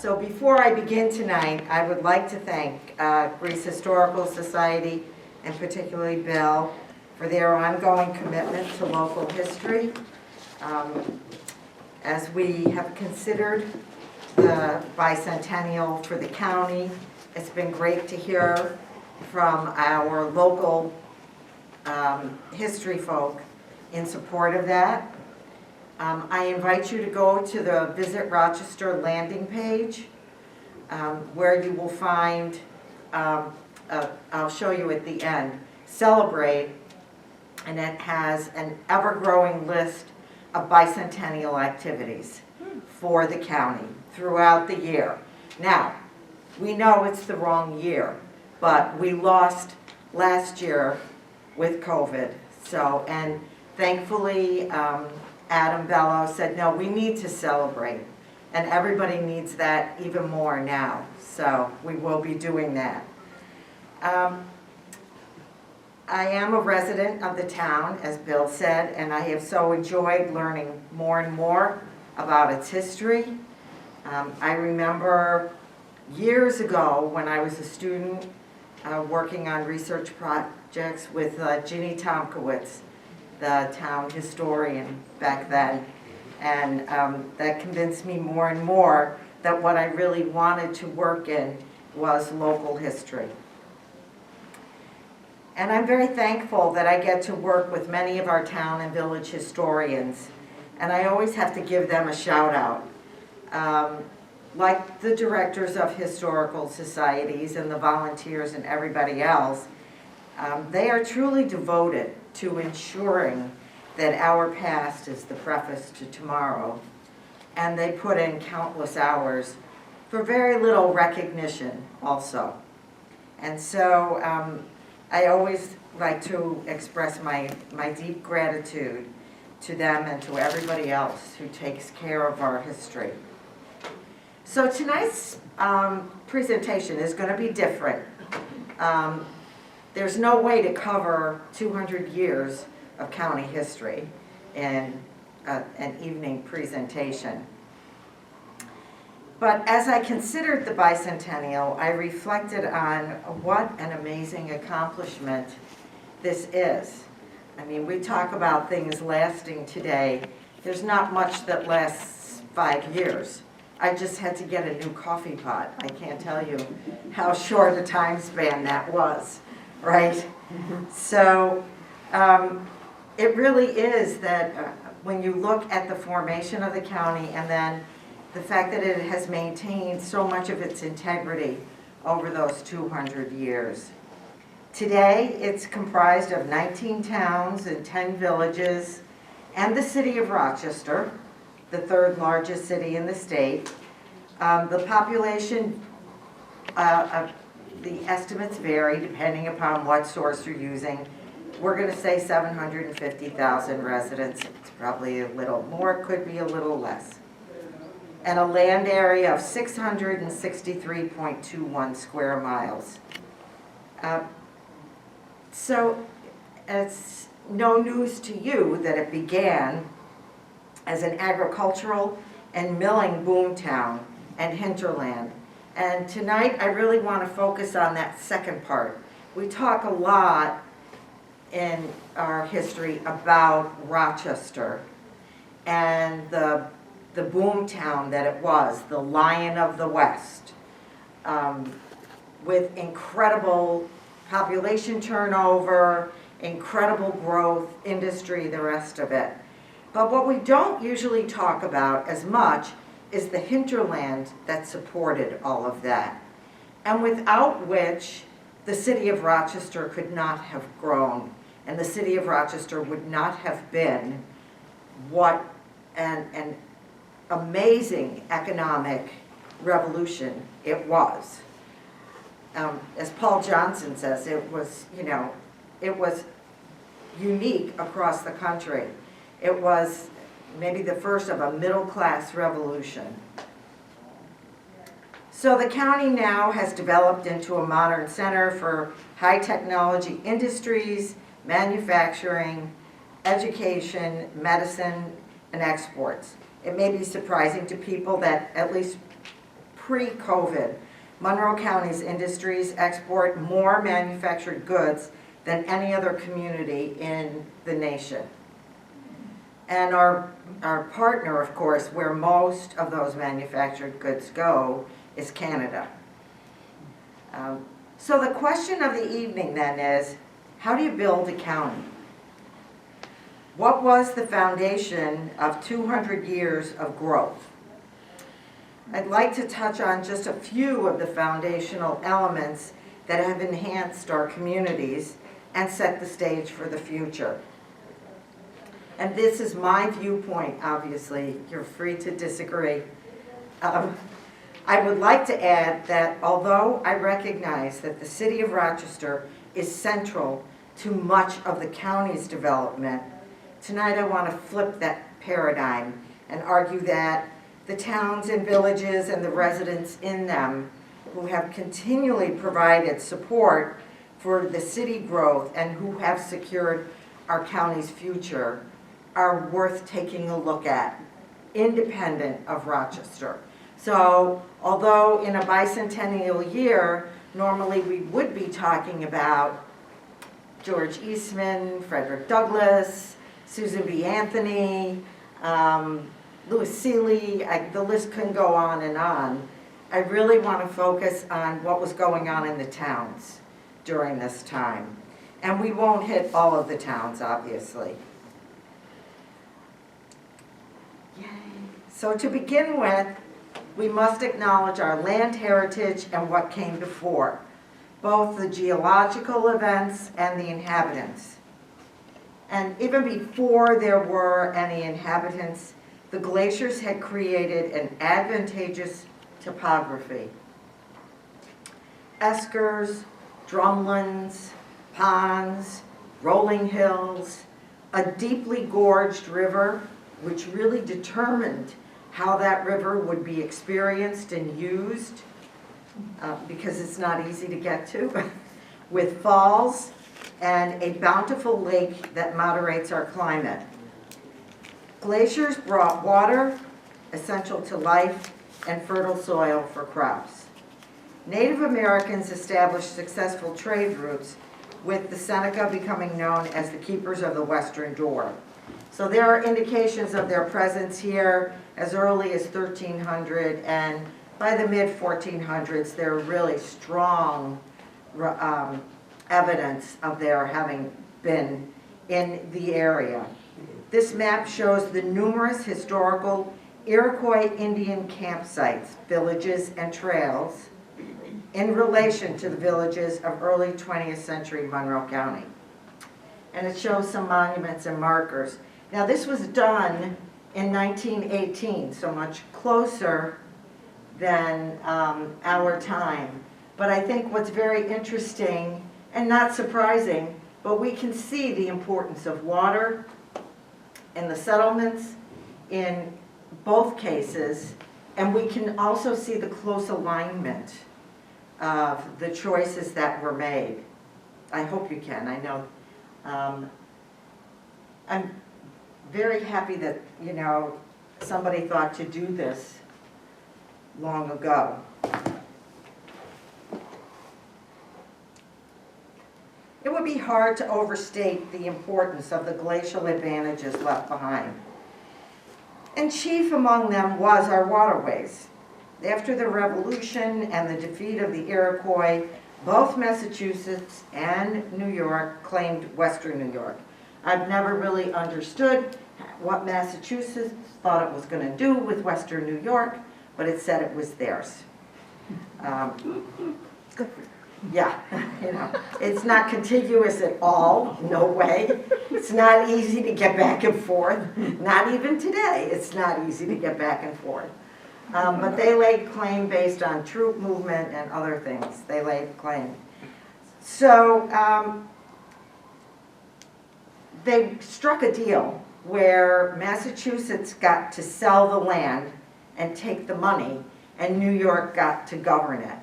So before I begin tonight, I would like to thank Greece Historical Society, and particularly Bill, for their ongoing commitment to local history. As we have considered the bicentennial for the county, it's been great to hear from our local history folk in support of that. I invite you to go to the Visit Rochester landing page, where you will find, I'll show you at the end, Celebrate, and it has an ever-growing list of bicentennial activities for the county throughout the year. Now, we know it's the wrong year, but we lost last year with COVID, and thankfully, Adam Bello said, no, we need to celebrate, and everybody needs that even more now, so we will be doing that. I am a resident of the town, as Bill said, and I have so enjoyed learning more and more about its history. I remember years ago when I was a student working on research projects with Ginny Tomkowitz, the town historian back then, and that convinced me more and more that what I really wanted to work in was local history. And I'm very thankful that I get to work with many of our town and village historians, and I always have to give them a shout out. Like the directors of historical societies and the volunteers and everybody else, they are truly devoted to ensuring that our past is the preface to tomorrow, and they put in countless hours for very little recognition also. And so I always like to express my deep gratitude to them and to everybody else who takes care of our history. So tonight's presentation is going to be different. There's no way to cover 200 years of county history in an evening presentation. But as I considered the bicentennial, I reflected on what an amazing accomplishment this is. I mean, we talk about things lasting today. There's not much that lasts 5 years. I just had to get a new coffee pot. I can't tell you how short a time span that was, right? So it really is that when you look at the formation of the county and then the fact that it has maintained so much of its integrity over those 200 years. Today, it's comprised of 19 towns and 10 villages, and the city of Rochester, the third largest city in the state. The population, the estimates vary depending upon what source you're using. We're going to say 750,000 residents. It's probably a little more, it could be a little less. And a land area of 663.21 square miles. So it's no news to you that it began as an agricultural and milling boomtown and hinterland. And tonight I really want to focus on that second part. We talk a lot in our history about Rochester and the boomtown that it was, the Lion of the West, with incredible population turnover, incredible growth, industry, the rest of it. But what we don't usually talk about as much is the hinterland that supported all of that, and without which the city of Rochester could not have grown, and the city of Rochester would not have been what an amazing economic revolution it was. As Paul Johnson says, it was, it was unique across the country. It was maybe the first of a middle-class revolution. So the county now has developed into a modern center for high-technology industries, manufacturing, education, medicine, and exports. It may be surprising to people that at least pre-COVID, Monroe County's industries export more manufactured goods than any other community in the nation. And our partner, of course, where most of those manufactured goods go, is Canada. So the question of the evening then is, how do you build a county? What was the foundation of 200 years of growth? I'd like to touch on just a few of the foundational elements that have enhanced our communities and set the stage for the future. And this is my viewpoint, obviously. You're free to disagree. I would like to add that although I recognize that the city of Rochester is central to much of the county's development, tonight I want to flip that paradigm and argue that the towns and villages and the residents in them who have continually provided support for the city growth and who have secured our county's future are worth taking a look at, independent of Rochester. So, although in a bicentennial year, normally we would be talking about George Eastman, Frederick Douglass, Susan B. Anthony, Louis Seeley, the list can go on and on. I really want to focus on what was going on in the towns during this time. And we won't hit all of the towns, obviously. Yay. So to begin with, we must acknowledge our land heritage and what came before, both the geological events and the inhabitants. And even before there were any inhabitants, the glaciers had created an advantageous topography. Eskers, drumlins, ponds, rolling hills, a deeply gorged river, which really determined how that river would be experienced and used, because it's not easy to get to, with falls and a bountiful lake that moderates our climate. Glaciers brought water, essential to life, and fertile soil for crops. Native Americans established successful trade routes, with the Seneca becoming known as the keepers of the Western Door. So there are indications of their presence here as early as 1300, and by the mid-1400s, there are really strong evidence of their having been in the area. This map shows the numerous historical Iroquois Indian campsites, villages, and trails in relation to the villages of early 20th century Monroe County. And it shows some monuments and markers. Now this was done in 1918, so much closer than our time. But I think what's very interesting, and not surprising, but we can see the importance of water in the settlements in both cases, and we can also see the close alignment of the choices that were made. I hope you can. I know I'm very happy that, you know, somebody thought to do this long ago. It would be hard to overstate the importance of the glacial advantages left behind. And chief among them was our waterways. After the Revolution and the defeat of the Iroquois, both Massachusetts and New York claimed Western New York. I've never really understood what Massachusetts thought it was going to do with Western New York, but it said it was theirs. Yeah, you know, it's not contiguous at all, no way. It's not easy to get back and forth. Not even today, it's not easy to get back and forth. But they laid claim based on troop movement and other things. They laid claim. So they struck a deal where Massachusetts got to sell the land and take the money, and New York got to govern it.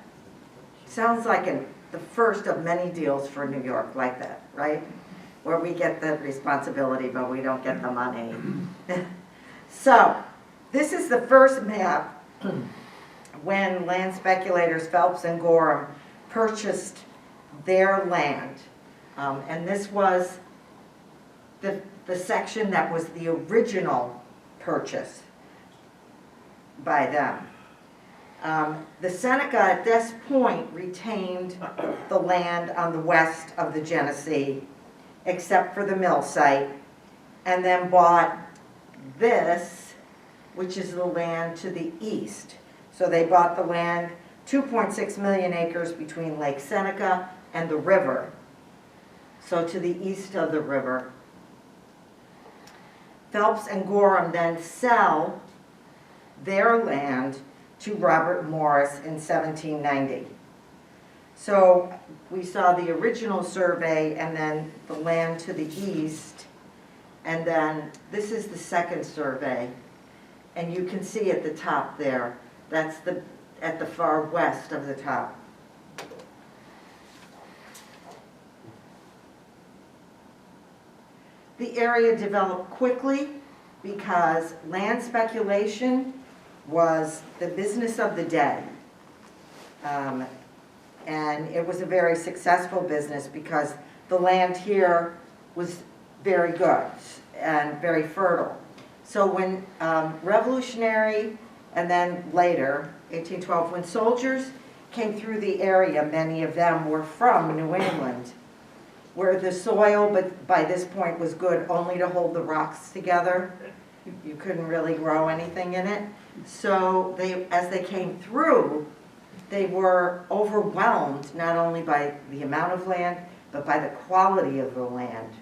Sounds like the first of many deals for New York like that, right? Where we get the responsibility, but we don't get the money. So, this is the first map when land speculators Phelps and Gorham purchased their land. And this was the section that was the original purchase by them. The Seneca at this point retained the land on the west of the Genesee, except for the mill site, and then bought this, which is the land to the east. So they bought the land, 2.6 million acres between Lake Seneca and the river, so to the east of the river. Phelps and Gorham then sell their land to Robert Morris in 1790. So we saw the original survey and then the land to the east, and then this is the second survey. And you can see at the top there, that's at the far west of the top. The area developed quickly because land speculation was the business of the day. And it was a very successful business because the land here was very good and very fertile. So when Revolutionary and then later, 1812, when soldiers came through the area, many of them were from New England, where the soil, but by this point, was good only to hold the rocks together. You couldn't really grow anything in it. So as they came through, they were overwhelmed not only by the amount of land, but by the quality of the land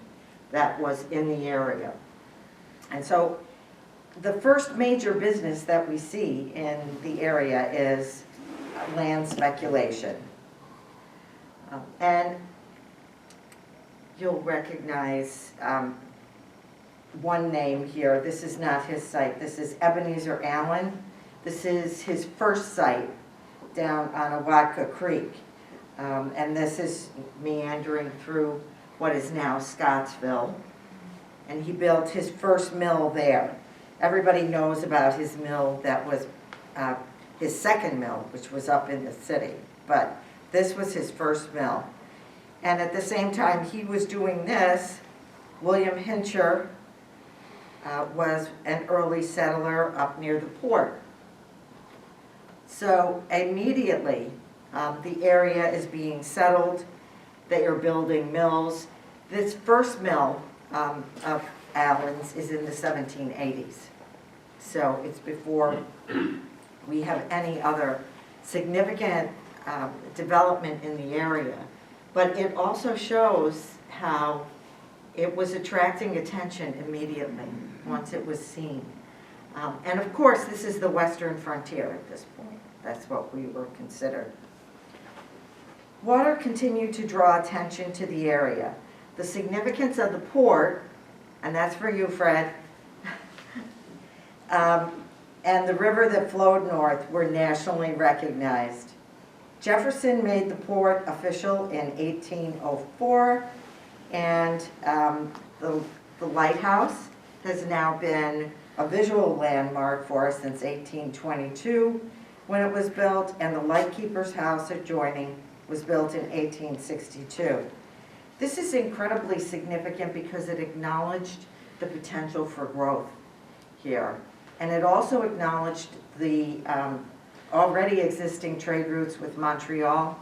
that was in the area. And so the first major business that we see in the area is land speculation. And you'll recognize one name here. This is not his site. This is Ebenezer Allen. This is his first site down on Awatka Creek. And this is meandering through what is now Scottsville. And he built his first mill there. Everybody knows about his mill that was his second mill, which was up in the city. But this was his first mill. And at the same time he was doing this, William Hincher was an early settler up near the port. So immediately the area is being settled. They are building mills. This first mill of Allen's is in the 1780s. So it's before we have any other significant development in the area. But it also shows how it was attracting attention immediately once it was seen. And of course, this is the western frontier at this point. That's what we were considered. Water continued to draw attention to the area. The significance of the port, and that's for you, Fred, and the river that flowed north were nationally recognized. Jefferson made the port official in 1804, and the lighthouse has now been a visual landmark for us since 1822 when it was built, and the lightkeeper's house adjoining was built in 1862. This is incredibly significant because it acknowledged the potential for growth here. And it also acknowledged the already existing trade routes with Montreal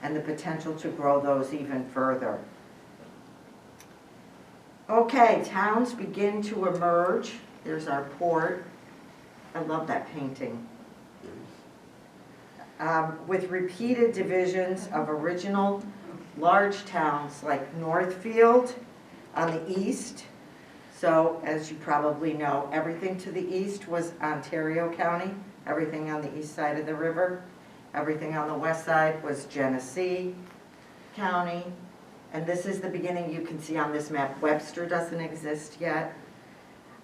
and the potential to grow those even further. Okay, towns begin to emerge. There's our port. I love that painting. With repeated divisions of original large towns like Northfield on the east. So, as you probably know, everything to the east was Ontario County, everything on the east side of the river. Everything on the west side was Genesee County. And this is the beginning. You can see on this map, Webster doesn't exist yet.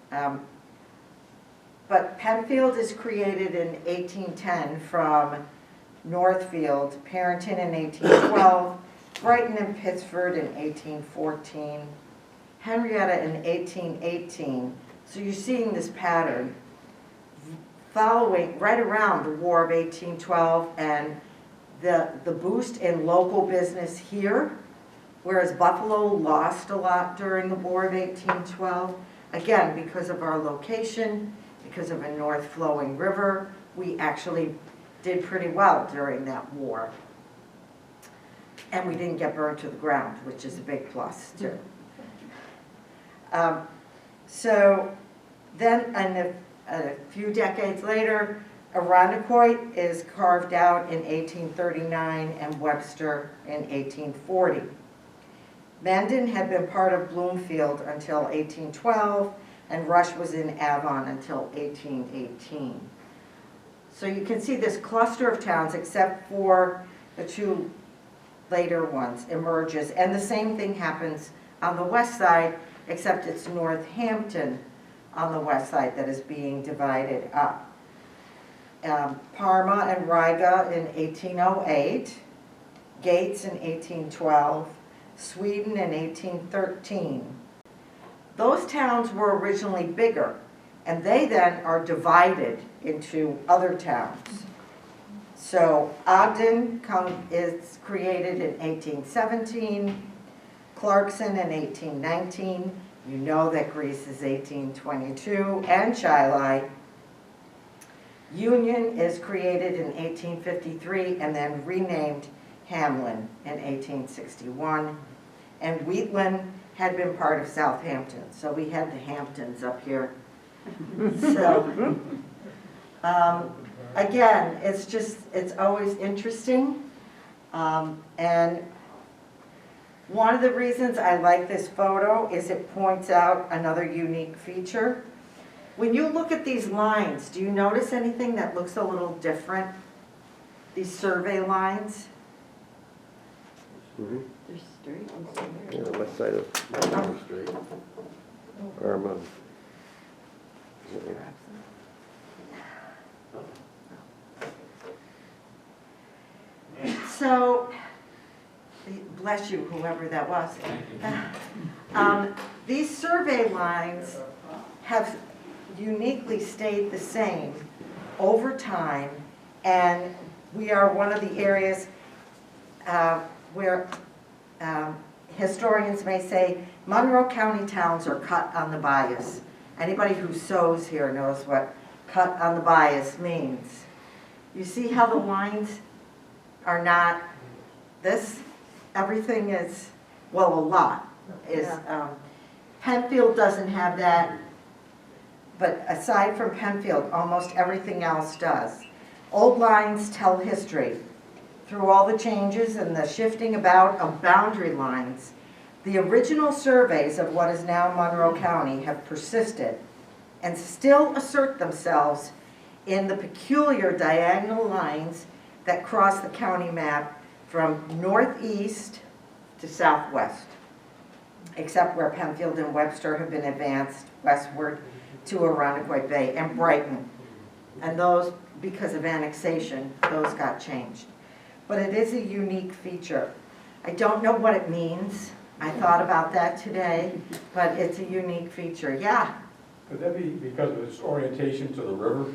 But Penfield is created in 1810 from Northfield, Parenton in 1812, Brighton and Pittsford in 1814, Henrietta in 1818. So you're seeing this pattern. following, right around the War of 1812 and the boost in local business here, whereas Buffalo lost a lot during the War of 1812. Again, because of our location, because of a north flowing river, we actually did pretty well during that war. And we didn't get burned to the ground, which is a big plus too. So then, a few decades later, Irondequoit is carved out in 1839 and Webster in 1840. Mendon had been part of Bloomfield until 1812, and Rush was in Avon until 1818. So you can see this cluster of towns, except for the two later ones, emerges. And the same thing happens on the west side, except it's Northampton on the west side that is being divided up. Parma and Riga in 1808, Gates in 1812, Sweden in 1813. Those towns were originally bigger, and they then are divided into other towns. So Ogden is created in 1817, Clarkson in 1819, you know that Greece is 1822, and Chili. Union is created in 1853 and then renamed Hamlin in 1861. And Wheatland had been part of Southampton, so we had the Hamptons up here. So, again, it's always interesting. And one of the reasons I like this photo is it points out another unique feature. When you look at these lines, do you notice anything that looks a little different? These survey lines? Mm-hmm. They're straight and square. Yeah, the west side of Arma Street. Arma. So, bless you, whoever that was. These survey lines have uniquely stayed the same over time, and we are one of the areas where historians may say Monroe County towns are cut on the bias. Anybody who sews here knows what cut on the bias means. You see how the lines are not this? Everything is, well, a lot is. Penfield doesn't have that, but aside from Penfield, almost everything else does. Old lines tell history. Through all the changes and the shifting about of boundary lines, the original surveys of what is now Monroe County have persisted and still assert themselves in the peculiar diagonal lines that cross the county map from northeast to southwest, except where Penfield and Webster have been advanced westward to Irondequoit Bay and Brighton. And those, because of annexation, those got changed. But it is a unique feature. I don't know what it means. I thought about that today, but it's a unique feature. Yeah? Could that be because of its orientation to the river?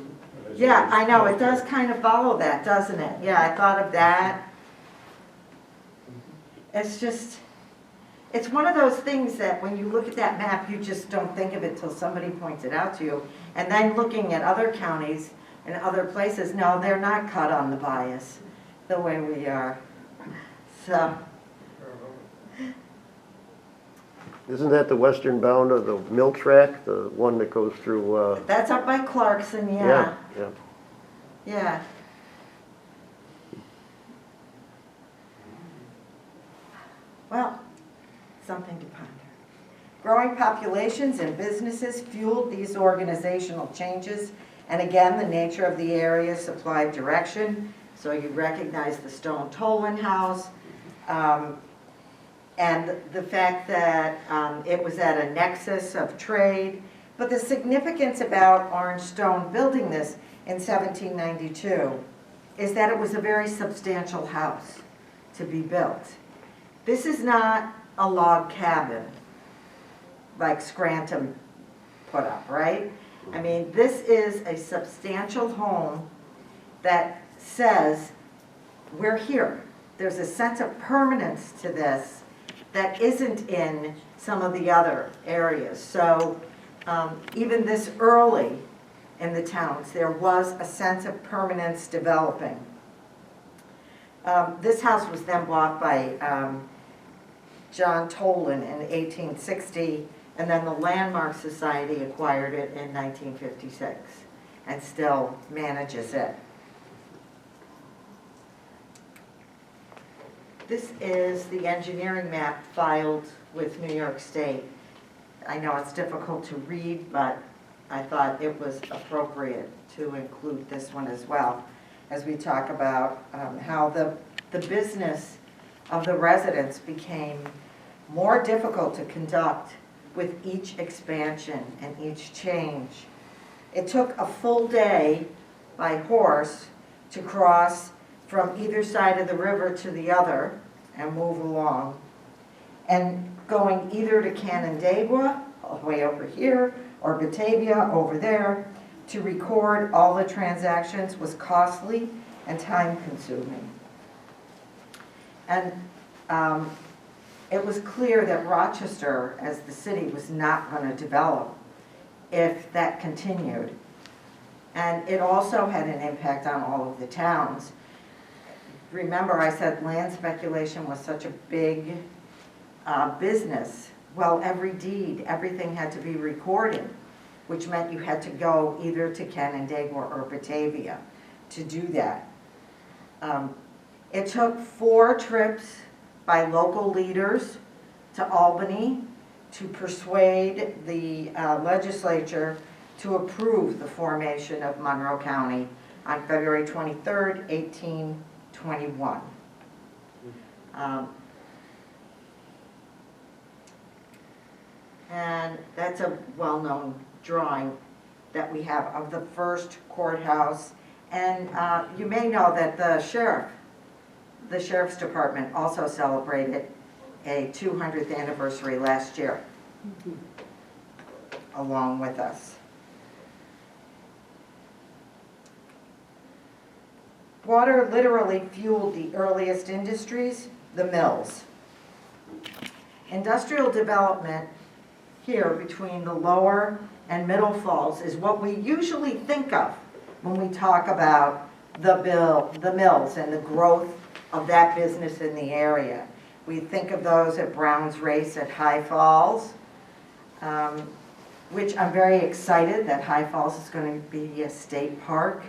Yeah, I know. It does kind of follow that, doesn't it? Yeah, I thought of that. It's just, it's one of those things that when you look at that map, you just don't think of it till somebody points it out to you. And then looking at other counties and other places, no, they're not cut on the bias the way we are. So, Isn't that the western bound of the mill track, the one that goes through, that's up by Clarkson, yeah. yeah. Yeah. Well, something to ponder. Growing populations and businesses fueled these organizational changes, and again, the nature of the area supplied direction. So you recognize the Stone Tolan House, and the fact that it was at a nexus of trade. But the significance about Orange Stone building this in 1792 is that it was a very substantial house to be built. This is not a log cabin like Scranton put up, right? I mean, this is a substantial home that says, we're here. There's a sense of permanence to this that isn't in some of the other areas. So even this early in the towns, there was a sense of permanence developing. This house was then bought by John Tolan in 1860, and then the Landmark Society acquired it in 1956 and still manages it. This is the engineering map filed with New York State. I know it's difficult to read, but I thought it was appropriate to include this one as well, as we talk about how the business of the residents became more difficult to conduct with each expansion and each change. It took a full day by horse to cross from either side of the river to the other and move along. And going either to Canandaigua, all the way over here, or Batavia over there, to record all the transactions was costly and time-consuming. And it was clear that Rochester, as the city, was not going to develop if that continued. And it also had an impact on all of the towns. Remember, I said land speculation was such a big business. Well, every deed, everything had to be recorded, which meant you had to go either to Canandaigua or Batavia to do that. It took 4 trips by local leaders to Albany to persuade the legislature to approve the formation of Monroe County on February 23rd, 1821. And that's a well-known drawing that we have of the first courthouse. And you may know that the Sheriff's Department also celebrated a 200th anniversary last year, along with us. Water literally fueled the earliest industries, the mills. Industrial development here between the lower and middle falls is what we usually think of when we talk about the mills and the growth of that business in the area. We think of those at Brown's Race at High Falls, which I'm very excited that High Falls is going to be a state park.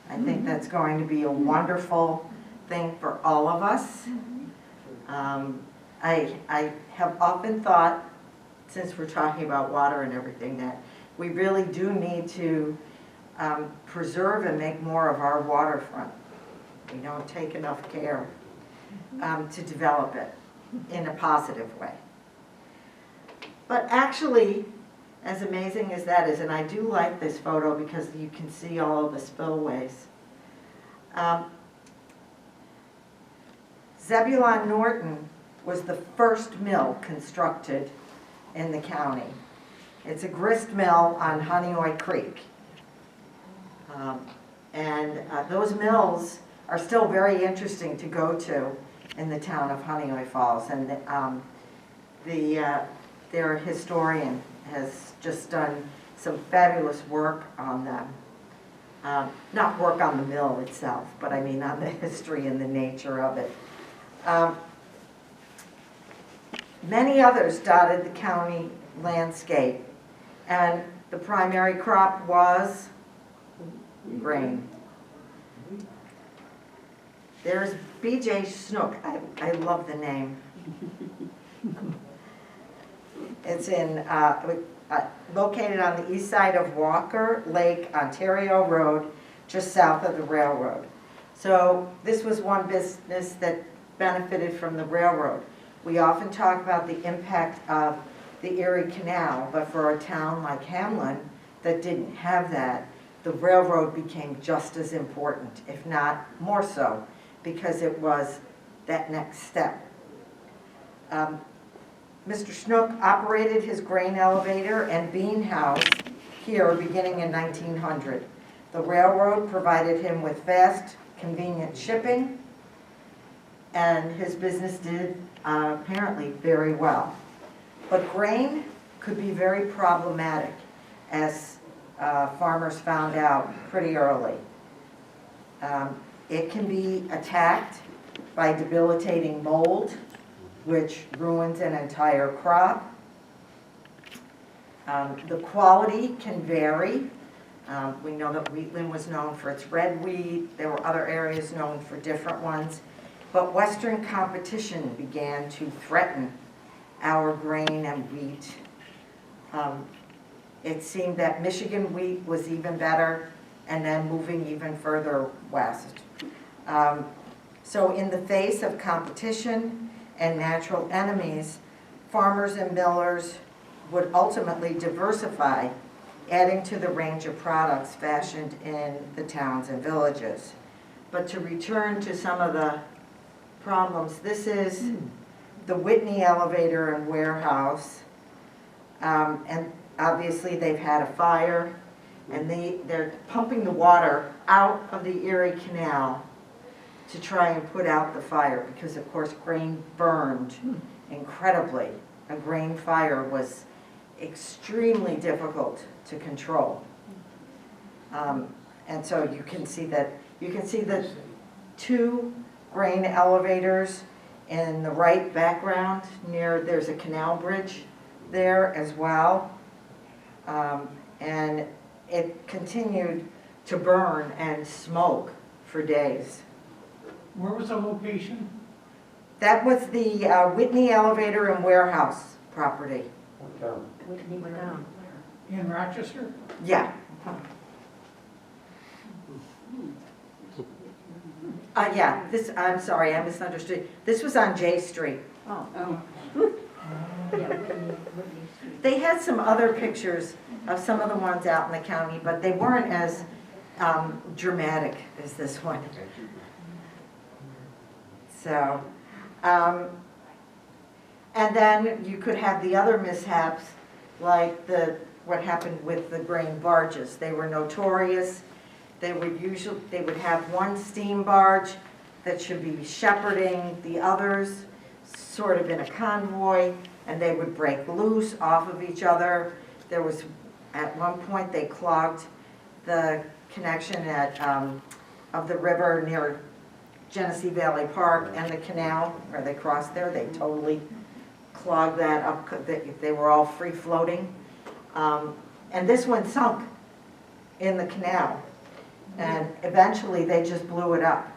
I think that's going to be a wonderful thing for all of us. I have often thought, since we're talking about water and everything, that we really do need to preserve and make more of our waterfront. We don't take enough care to develop it in a positive way. But actually, as amazing as that is, and I do like this photo because you can see all of the spillways. Zebulon Norton was the first mill constructed in the county. It's a grist mill on Honeoye Creek. Those mills are still very interesting to go to in the town of Honeoye Falls. And their historian has just done some fabulous work on them. Not work on the mill itself, but I mean on the history and the nature of it. Many others dotted the county landscape, and the primary crop was grain. There's B.J. Snook. I love the name. It's located on the east side of Walker Lake, Ontario Road, just south of the railroad. So this was one business that benefited from the railroad. We often talk about the impact of the Erie Canal, but for a town like Hamlin that didn't have that, the railroad became just as important, if not more so, because it was that next step. Mr. Snook operated his grain elevator and bean house here beginning in 1900. The railroad provided him with fast, convenient shipping, and his business did apparently very well. But grain could be very problematic, as farmers found out pretty early. It can be attacked by debilitating mold, which ruins an entire crop. The quality can vary. We know that Wheatland was known for its red wheat. There were other areas known for different ones. But Western competition began to threaten our grain and wheat. It seemed that Michigan wheat was even better, and then moving even further west. So in the face of competition and natural enemies, farmers and millers would ultimately diversify, adding to the range of products fashioned in the towns and villages. But to return to some of the problems, this is the Whitney Elevator and Warehouse. And obviously they've had a fire, and they're pumping the water out of the Erie Canal to try and put out the fire, because of course grain burned incredibly. A grain fire was extremely difficult to control. And so you can see the two grain elevators in the right background there's a canal bridge there as well. And it continued to burn and smoke for days. Where was the location? That was the Whitney Elevator and Warehouse property. What town? Whitney Brown. In Rochester? Yeah. Yeah, I'm sorry, I misunderstood. This was on J Street. Oh. Yeah, Whitney Street. They had some other pictures of some of the ones out in the county, but they weren't as dramatic as this one. So, and then you could have the other mishaps, like what happened with the grain barges. They were notorious. They would have one steam barge that should be shepherding the others, sort of in a convoy, and they would break loose off of each other. There was, at one point, they clogged the connection of the river near Genesee Valley Park and the canal where they crossed there. They totally clogged that up. They were all free floating. And this one sunk in the canal. And eventually they just blew it up.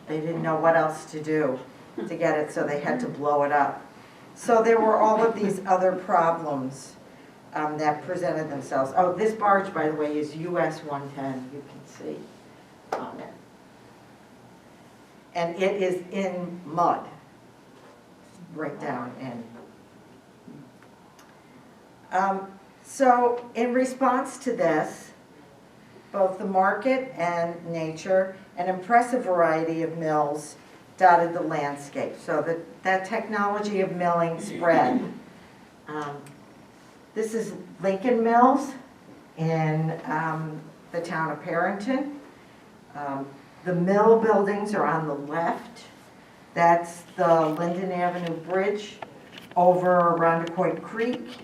They didn't know what else to do to get it, so they had to blow it up. So there were all of these other problems that presented themselves. Oh, this barge, by the way, is US 110, you can see on it. And it is in mud, right down in. So in response to this, both the market and nature, an impressive variety of mills dotted the landscape. So that technology of milling spread. This is Lincoln Mills in the town of Perrington. The mill buildings are on the left. That's the Linden Avenue Bridge over Rondequoit Creek.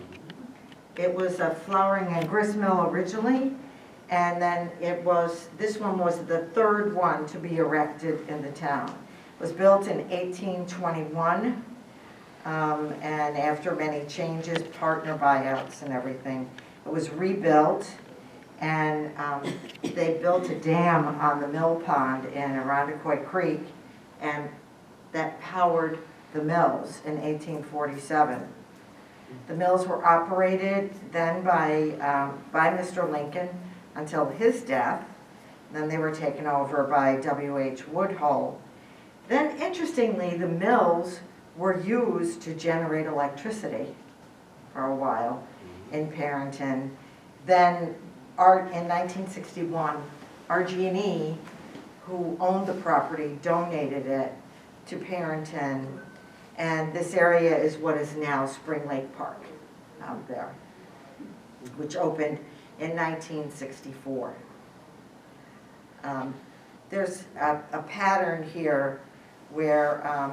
It was a flouring and grist mill originally, and then this one was the third one to be erected in the town. It was built in 1821, and after many changes, partner buyouts and everything, it was rebuilt, and they built a dam on the mill pond in Rondequoit Creek, and that powered the mills in 1847. The mills were operated then by Mr. Lincoln until his death. Then they were taken over by W.H. Woodhull. Then, interestingly, the mills were used to generate electricity for a while in Perrington. Then, in 1961, RG&E, who owned the property, donated it to Perrington. And this area is what is now Spring Lake Park out there, which opened in 1964. There's a pattern here where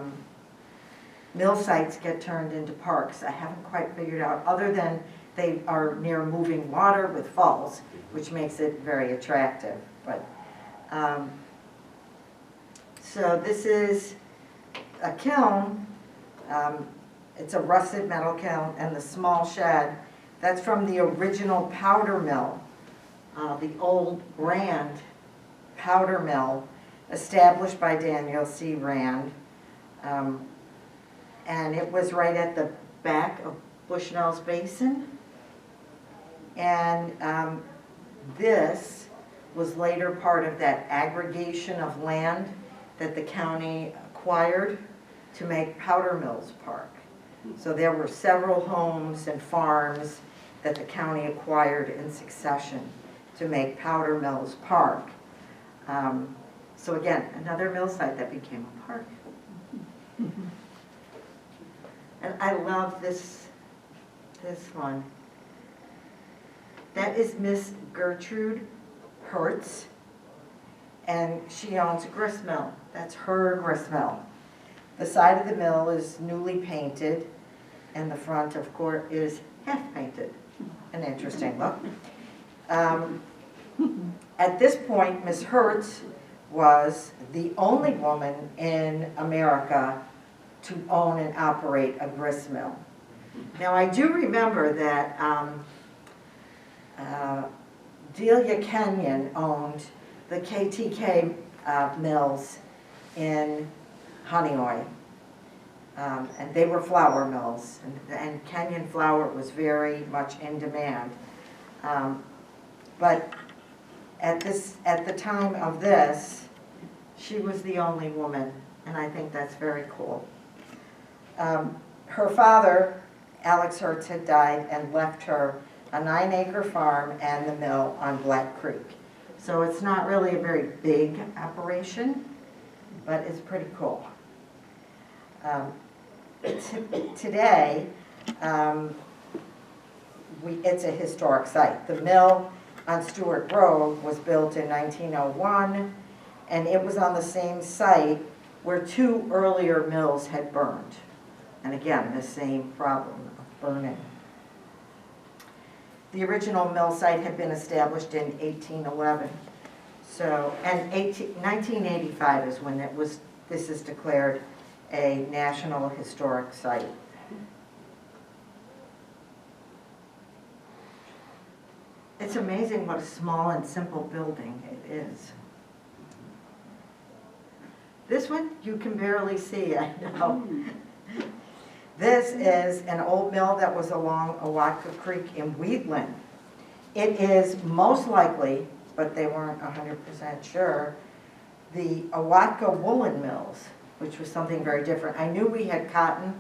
mill sites get turned into parks. I haven't quite figured out, other than they are near moving water with falls, which makes it very attractive. But so this is a kiln. It's a rusted metal kiln, and the small shed, that's from the original powder mill, the old Rand powder mill, established by Daniel C. Rand. And it was right at the back of Bushnell's Basin. And this was later part of that aggregation of land that the county acquired to make Powder Mills Park. So there were several homes and farms that the county acquired in succession to make Powder Mills Park. So again, another mill site that became a park. And I love this one. That is Miss Gertrude Hertz, and she owns a grist mill. That's her grist mill. The side of the mill is newly painted, and the front, of course, is half painted. An interesting look. At this point, Miss Hertz was the only woman in America to own and operate a grist mill. Now, I do remember that Delia Kenyon owned the KTK mills in Honeoye, and they were flour mills, and Kenyon flour was very much in demand. But at the time of this, she was the only woman, and I think that's very cool. Her father, Alex Hertz, had died and left her a 9-acre farm and the mill on Black Creek. So it's not really a very big operation, but it's pretty cool. Today, it's a historic site. The mill on Stewart Road was built in 1901, and it was on the same site where 2 earlier mills had burned. And again, the same problem of burning. The original mill site had been established in 1811. So, and 1985 is when this is declared a National Historic Site. It's amazing what a small and simple building it is. This one you can barely see, I know. This is an old mill that was along Awatka Creek in Wheatland. It is most likely, but they weren't 100% sure, the Awatka woolen mills, which was something very different. I knew we had cotton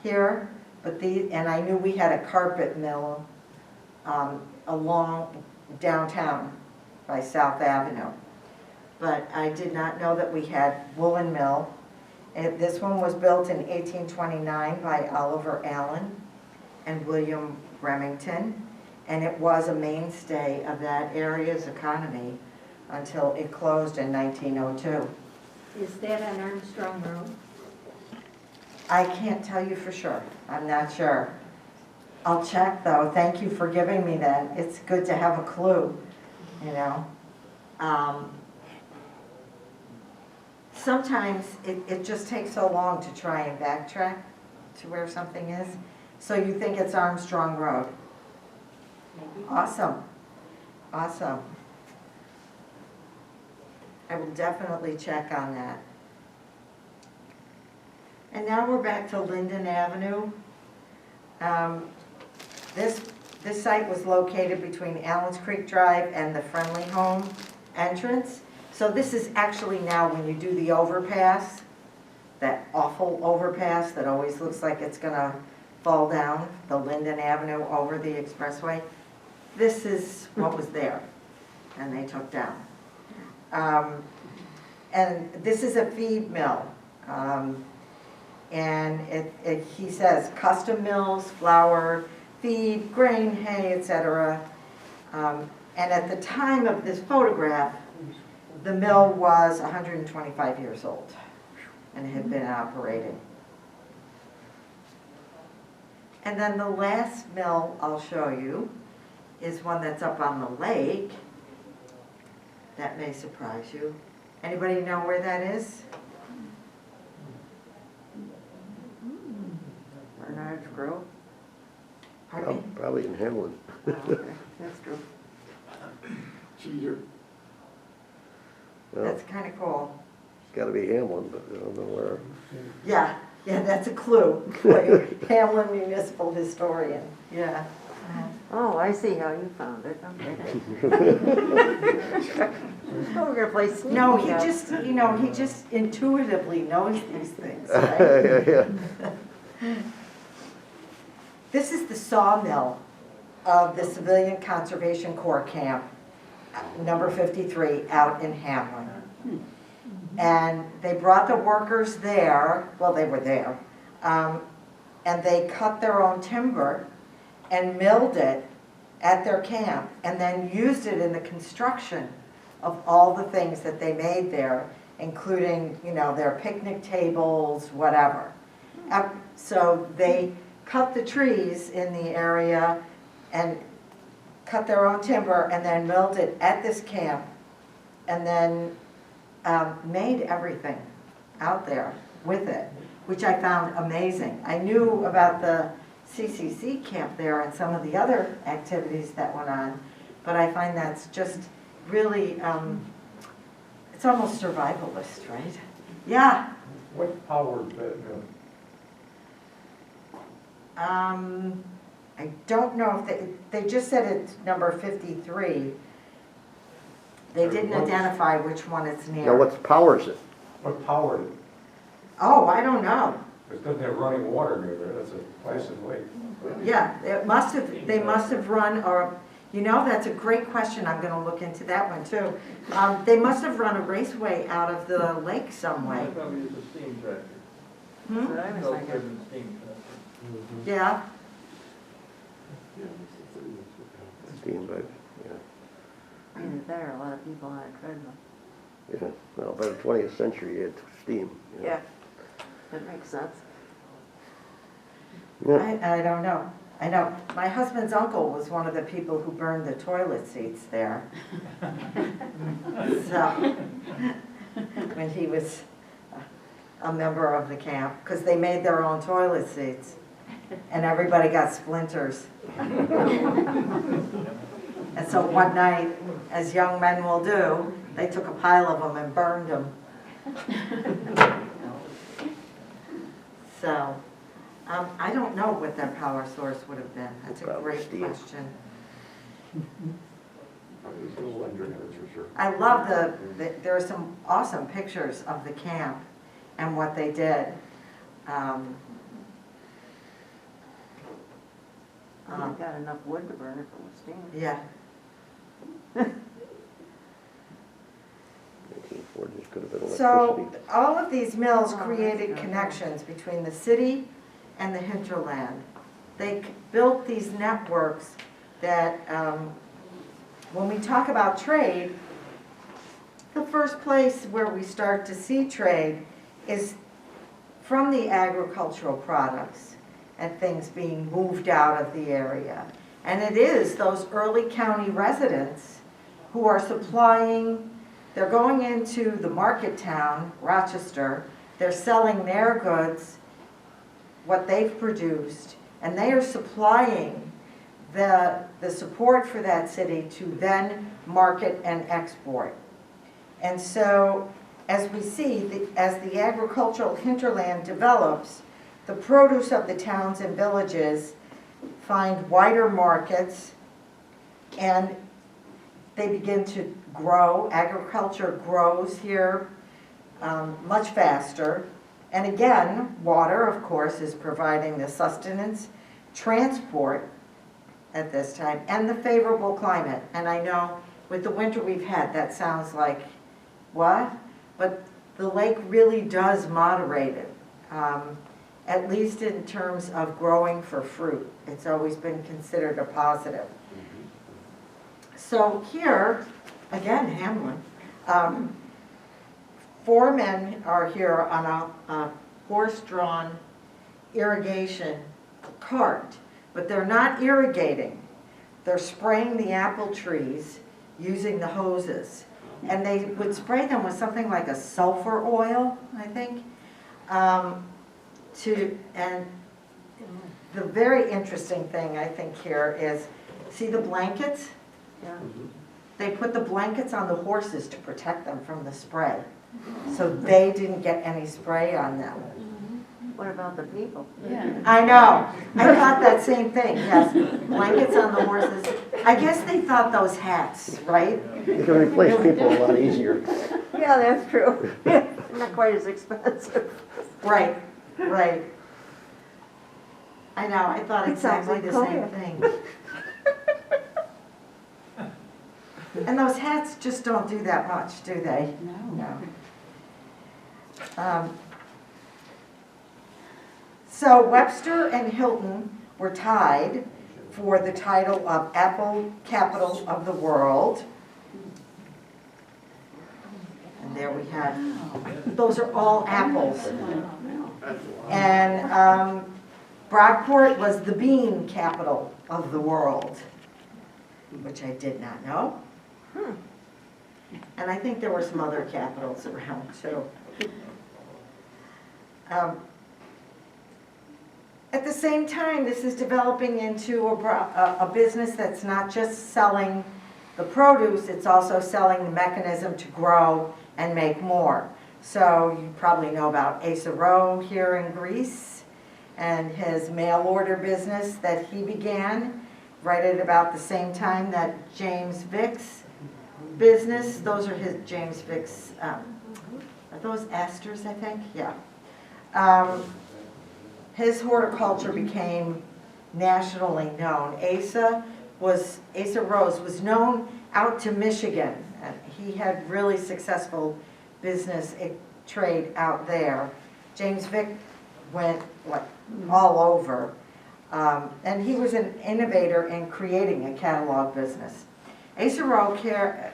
here, and I knew we had a carpet mill along downtown by South Avenue. But I did not know that we had woolen mill. And this one was built in 1829 by Oliver Allen and William Remington, and it was a mainstay of that area's economy until it closed in 1902. Is that on Armstrong Road? I can't tell you for sure. I'm not sure. I'll check though. Thank you for giving me that. It's good to have a clue, you know. Sometimes it just takes so long to try and backtrack to where something is. So you think it's Armstrong Road. Maybe. Awesome. Awesome. I will definitely check on that. And now we're back to Linden Avenue. This site was located between Allen's Creek Drive and the Friendly Home entrance. So this is actually now when you do the overpass, that awful overpass that always looks like it's gonna fall down, the Linden Avenue over the expressway. This is what was there, and they took down. And this is a feed mill. And he says custom mills, flour, feed, grain, hay, etc. And at the time of this photograph, the mill was 125 years old and had been operating. And then the last mill I'll show you is one that's up on the lake. That may surprise you. Anybody know where that is? Bernard's Grove? Pardon me? Probably in Hamlin. Oh, okay, that's true. Cheater. Well, That's kind of cool. it's gotta be Hamlin, but I don't know where. Yeah, that's a clue. Like, Hamlin Municipal Historian, yeah. Oh, I see how you found it, okay. Oh, we're gonna play sneaky No, he now. just intuitively knows these things, right? Yeah, yeah. This is the sawmill of the Civilian Conservation Corps camp, number 53, out in Hamlin. And they brought the workers there, well, they were there, and they cut their own timber and milled it at their camp, and then used it in the construction of all the things that they made there, including, their picnic tables, whatever. So they cut the trees in the area and cut their own timber and then milled it at this camp, and then made everything out there with it, which I found amazing. I knew about the CCC camp there and some of the other activities that went on, but I find that's just really, it's almost survivalist, right? Yeah. What powered that mill? I don't know if they just said it's number 53. They didn't identify which one it's Now, near. what powers it? What powered it? Oh, I don't know. It doesn't have running water near there, that's a placid lake. Yeah, they must have run, or, that's a great question. I'm gonna look into that one too. They must have run a raceway out of the lake some way. Probably use a steam tractor. Hmm? That's what I was thinking. Self-driven steam tractor. Yeah, Steam, but, Either that or a lot of people on a treadmill. yeah. Well, by the 20th century, you had steam. Yeah, that makes sense. Yeah. I don't know. I know. My husband's uncle was one of the people who burned the toilet seats there. So, when he was a member of the camp, because they made their own toilet seats, and everybody got splinters. And so one night, as young men will do, they took a pile of them and burned them. So, I don't know what their power source would have been. That's a Probably great steam. question. I love there are some awesome pictures of the camp and what they did. You've got enough wood to burn it for the steam. Yeah. 1940s could have been So, electricity. all of these mills Oh, that's created good. connections between the city and the hinterland. They built these networks that, when we talk about trade, the first place where we start to see trade is from the agricultural products and things being moved out of the area. And it is those early county residents who are supplying, they're going into the market town, Rochester, they're selling their goods, what they've produced, and they are supplying the support for that city to then market and export. And so, as we see, as the agricultural hinterland develops, the produce of the towns and villages find wider markets, and they begin to grow. Agriculture grows here much faster. And again, water, of course, is providing the sustenance, transport at this time, and the favorable climate. And I know with the winter we've had, that sounds like, what? But the lake really does moderate it, at least in terms of growing for fruit. It's always been considered a positive. So here, again, Hamlin, 4 men are here on a horse-drawn irrigation cart, but they're not irrigating. They're spraying the apple trees using the hoses. And they would spray them with something like a sulfur oil, I think. And the very interesting thing I think here is, see the blankets? Yeah. They put the blankets on the horses to protect them from the spray. So they didn't get any spray on them. What about the people? I know. I thought that same thing, yes. Blankets on the horses. I guess they thought those hats, right? You can replace people a lot easier. Yeah, that's true. Not quite as expensive. Right, right. I know, I thought It sounds exactly like the same Korea. thing. And those hats just don't do that much, do they? No. So Webster and Hilton were tied for the title of Apple Capital of the World. And there we have, those are all apples. And Brockport was the bean capital of the world, which I did not know. And I think there were some other capitals around too. At the same time, this is developing into a business that's not just selling the produce, it's also selling the mechanism to grow and make more. So you probably know about Asa Rowe here in Greece and his mail order business that he began right at about the same time that James Vick's business, those are his, James Vick's, are those asters, I think? Yeah. His horticulture became nationally known. Asa Rose was known out to Michigan. And he had really successful business trade out there. James Vick went all over. And he was an innovator in creating a catalog business. Asa Rowe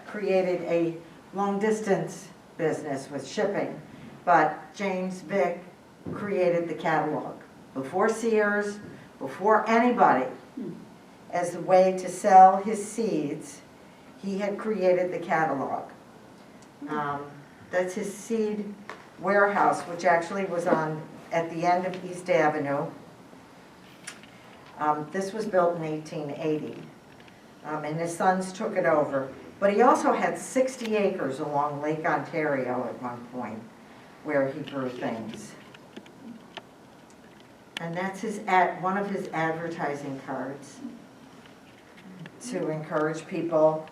created a long-distance business with shipping, but James Vick created the catalog. Before Sears, before anybody, as a way to sell his seeds, he had created the catalog. That's his seed warehouse, which actually was at the end of East Avenue. This was built in 1880, and his sons took it over. But he also had 60 acres along Lake Ontario at one point where he grew things. And that's one of his advertising cards to encourage people.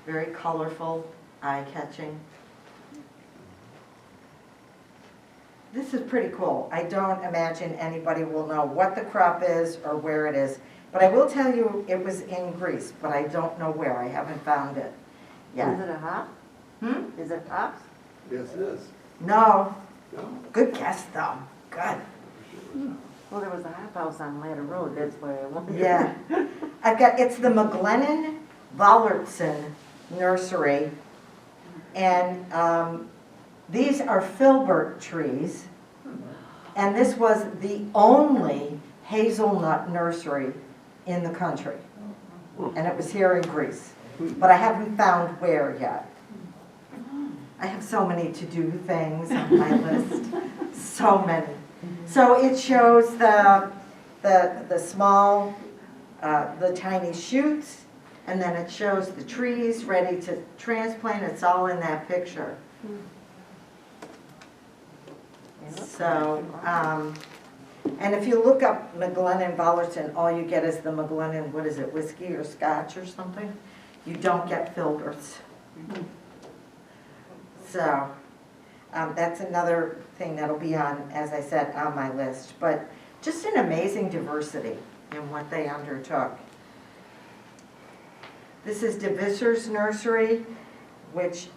Very colorful, eye-catching. This is pretty cool. I don't imagine anybody will know what the crop is or where it is, but I will tell you it was in Greece, but I don't know where. I haven't found it yet. Is it a hop? Is it hops? Yes, it is. No. No. Good guess, though. Good. Well, there was a hop house on Ladder Road, that's why I wondered. Yeah. It's the McGlennon Vollertson Nursery, and these are filbert trees, and this was the only hazelnut nursery in the country, and it was here in Greece, but I haven't found where yet. I have so many to-do things on my list, so many. So it shows the small, the tiny shoots, and then it shows the trees ready to transplant. It's all in that picture. So, and if you look up McGlennon Vollerton, all you get is the McGlennon, what is it, whiskey or scotch or something? You don't get filberts. So, that's another thing that'll be on, as I said, on my list. But just an amazing diversity in what they undertook. This is DeVisser's Nursery, which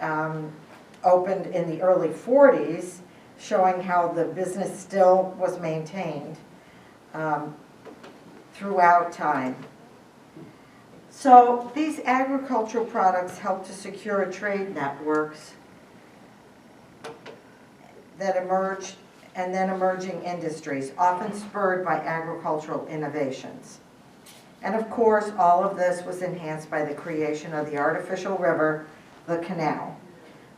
opened in the early 40s, showing how the business still was maintained throughout time. So these agricultural products help to secure trade networks that emerged and then emerging industries, often spurred by agricultural innovations. And of course, all of this was enhanced by the creation of the artificial river, the canal.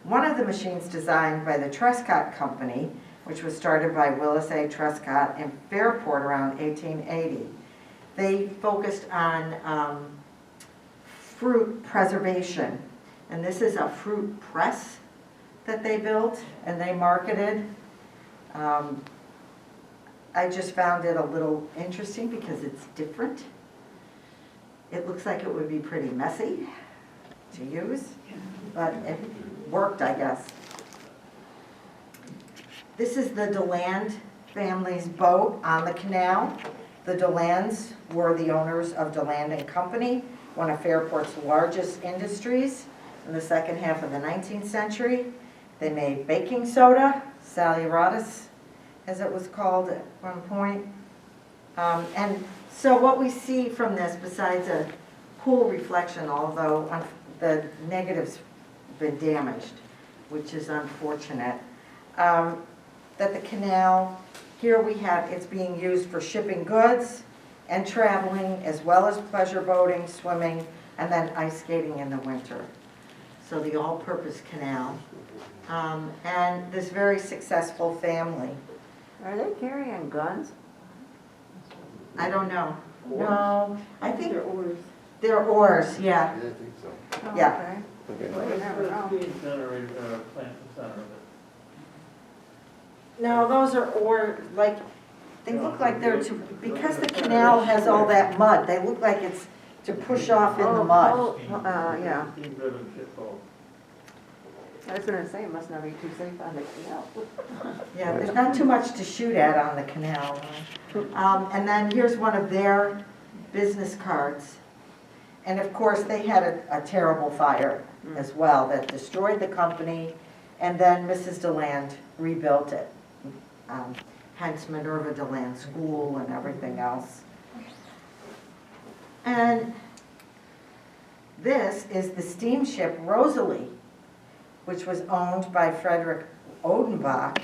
One of the machines designed by the Trescott Company, which was started by Willis A. Trescott in Fairport around 1880, they focused on fruit preservation. And this is a fruit press that they built and they marketed. I just found it a little interesting because it's different. It looks like it would be pretty messy to use, but it worked, I guess. This is the DeLand family's boat on the canal. The DeLands were the owners of DeLand and Company, one of Fairport's largest industries in the second half of the 19th century. They made baking soda, saleratus, as it was called at one point. And so what we see from this, besides a cool reflection, although the negative's been damaged, which is unfortunate, that the canal, here we have, it's being used for shipping goods and traveling, as well as pleasure boating, swimming, and then ice skating in the winter. So the all-purpose canal. And this very successful family. Are they carrying guns? I don't know. No, I think They're oars. they're oars, yeah. I think so. Oh, Yeah. okay. Okay. Well, you never know. Steam generator, plant in the center of it. No, those are like, they look like they're to, because the canal has all that mud, they look like it's to push off in the mud. Yeah. Steam driven ship boat. I was gonna say, it must not be too safe on the canal. Yeah, there's not too much to shoot at on the canal. And then here's one of their business cards. And of course, they had a terrible fire as well that destroyed the company, and then Mrs. DeLand rebuilt it. Hence Minerva DeLand School and everything else. And this is the steamship Rosalie, which was owned by Frederick Odenbach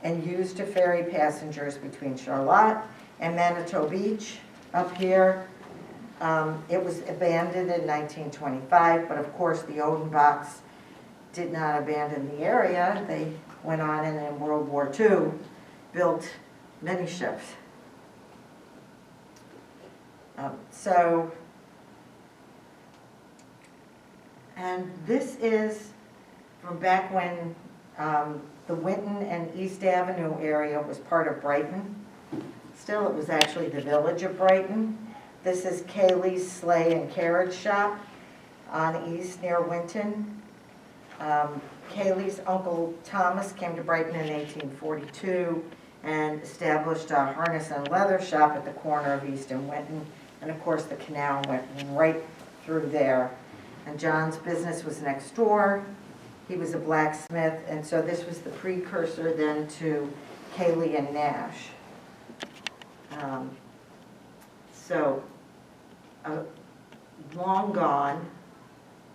and used to ferry passengers between Charlotte and Manitou Beach up here. It was abandoned in 1925, but of course the Odenbachs did not abandon the area. They went on and in World War II built many ships. And this is from back when the Winton and East Avenue area was part of Brighton. Still, it was actually the village of Brighton. This is Kaylee's Sleigh and Carriage Shop on East near Winton. Kaylee's uncle Thomas came to Brighton in 1842 and established a harness and leather shop at the corner of East and Winton. And of course, the canal went right through there. And John's business was next door. He was a blacksmith, and so this was the precursor then to Kaylee and Nash. Long gone.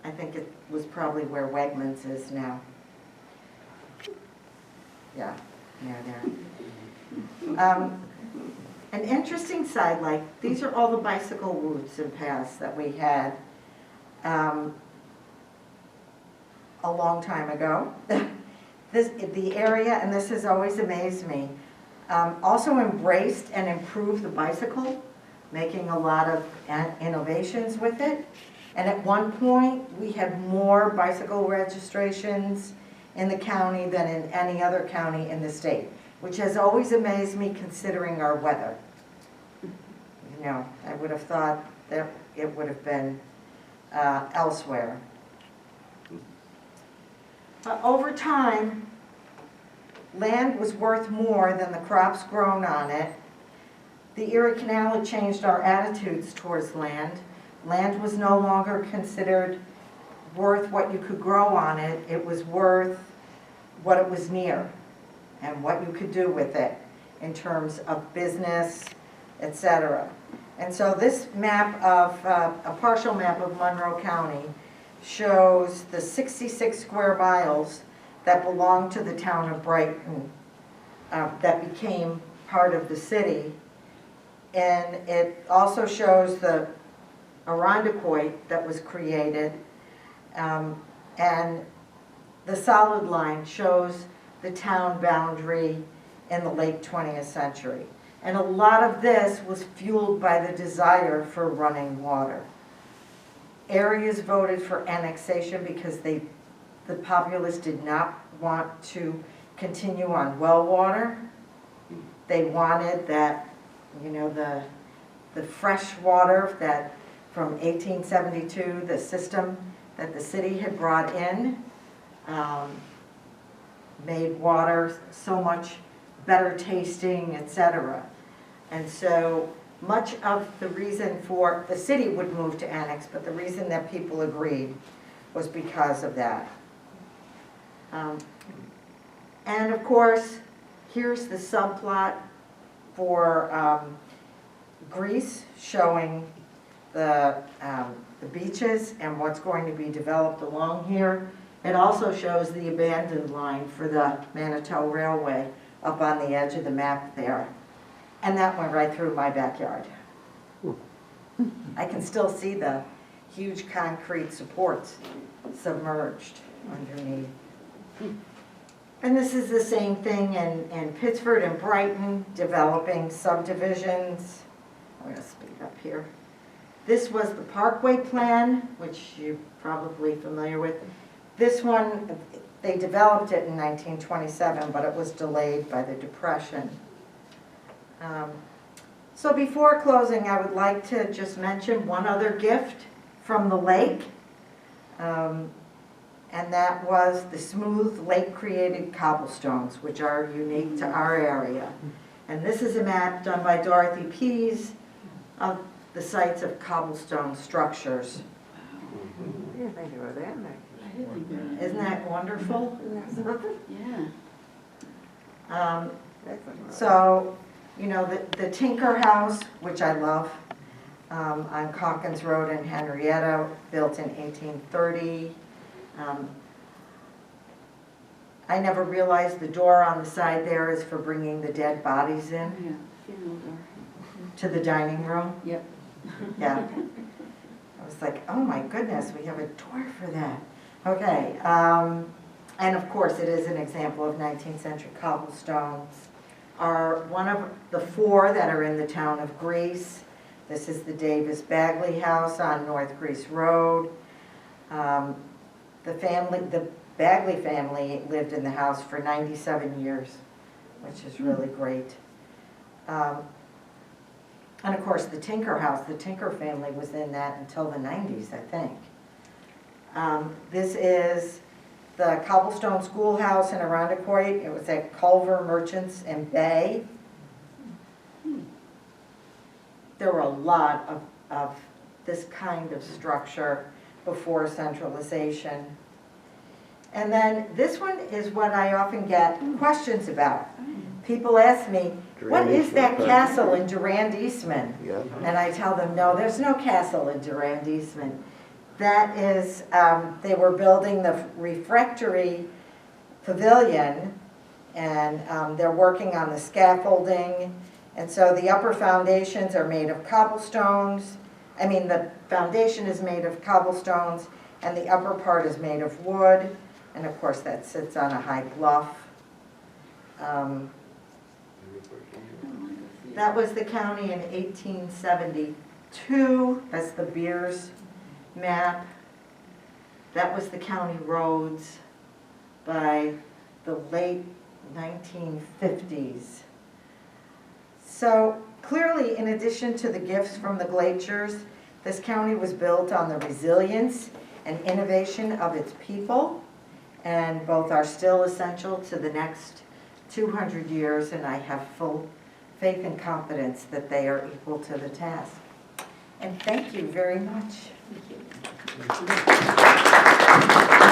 I think it was probably where Wegmans is now. Yeah, near there. An interesting sidelight, these are all the bicycle routes and paths that we had a long time ago. The area, and this has always amazed me, also embraced and improved the bicycle, making a lot of innovations with it. And at one point, we had more bicycle registrations in the county than in any other county in the state, which has always amazed me considering our weather. You know, I would have thought that it would have been elsewhere. But over time, land was worth more than the crops grown on it. The Erie Canal had changed our attitudes towards land. Land was no longer considered worth what you could grow on it. It was worth what it was near and what you could do with it in terms of business, etc. And so this map of, a partial map of Monroe County shows the 66 square miles that belong to the town of Brighton, that became part of the city. And it also shows the Irondequoit that was created, and the solid line shows the town boundary in the late 20th century. And a lot of this was fueled by the desire for running water. Areas voted for annexation because the populace did not want to continue on well water. They wanted that, you know, the fresh water that from 1872, the system that the city had brought in, made water so much better tasting, etc. And so much of the reason for, the city would move to annex, but the reason that people agreed was because of that. And of course, here's the subplot for Greece, showing the beaches and what's going to be developed along here. It also shows the abandoned line for the Manitou Railway up on the edge of the map there. And that went right through my backyard. I can still see the huge concrete supports submerged underneath. And this is the same thing in Pittsford and Brighton, developing subdivisions. I'm going to speed up here. This was the Parkway Plan, which you're probably familiar with. This one, they developed it in 1927, but it was delayed by the Depression. So before closing, I would like to just mention one other gift from the lake. And that was the smooth lake-created cobblestones, which are unique to our area. And this is a map done by Dorothy Pease of the sites of cobblestone structures. I didn't think they were that many. Isn't that wonderful? Isn't that something? Yeah. That's a lot. So, you know, the Tinker House, which I love, on Calkins Road in Henrietta, built in 1830. I never realized the door on the side there is for bringing the dead bodies in Yeah. Funeral door. to the dining room. Yep. Yeah. I was like, oh my goodness, we have a door for that. Okay, and of course it is an example of 19th century cobblestones. Are one of the four that are in the town of Greece. This is the Davis Bagley House on North Greece Road. The Bagley family lived in the house for 97 years, which is really great. And of course, the Tinker House, the Tinker family was in that until the 90s, I think. This is the Cobblestone Schoolhouse in Irondequoit. It was at Culver Merchants and Bay. There were a lot of this kind of structure before centralization. And then this one is what I often get questions about. People ask me, what is that castle in Durand Eastman? Yeah. And I tell them, no, there's no castle in Durand Eastman. That is, they were building the refectory pavilion, and they're working on the scaffolding. And so the upper foundations are made of cobblestones. I mean, the foundation is made of cobblestones, and the upper part is made of wood. And of course, that sits on a high bluff. That was the county in 1872. That's the Beers map. That was the county roads by the late 1950s. So clearly, in addition to the gifts from the glaciers, this county was built on the resilience and innovation of its people, and both are still essential to the next 200 years, and I have full faith and confidence that they are equal to the task. And thank you very much. Thank you.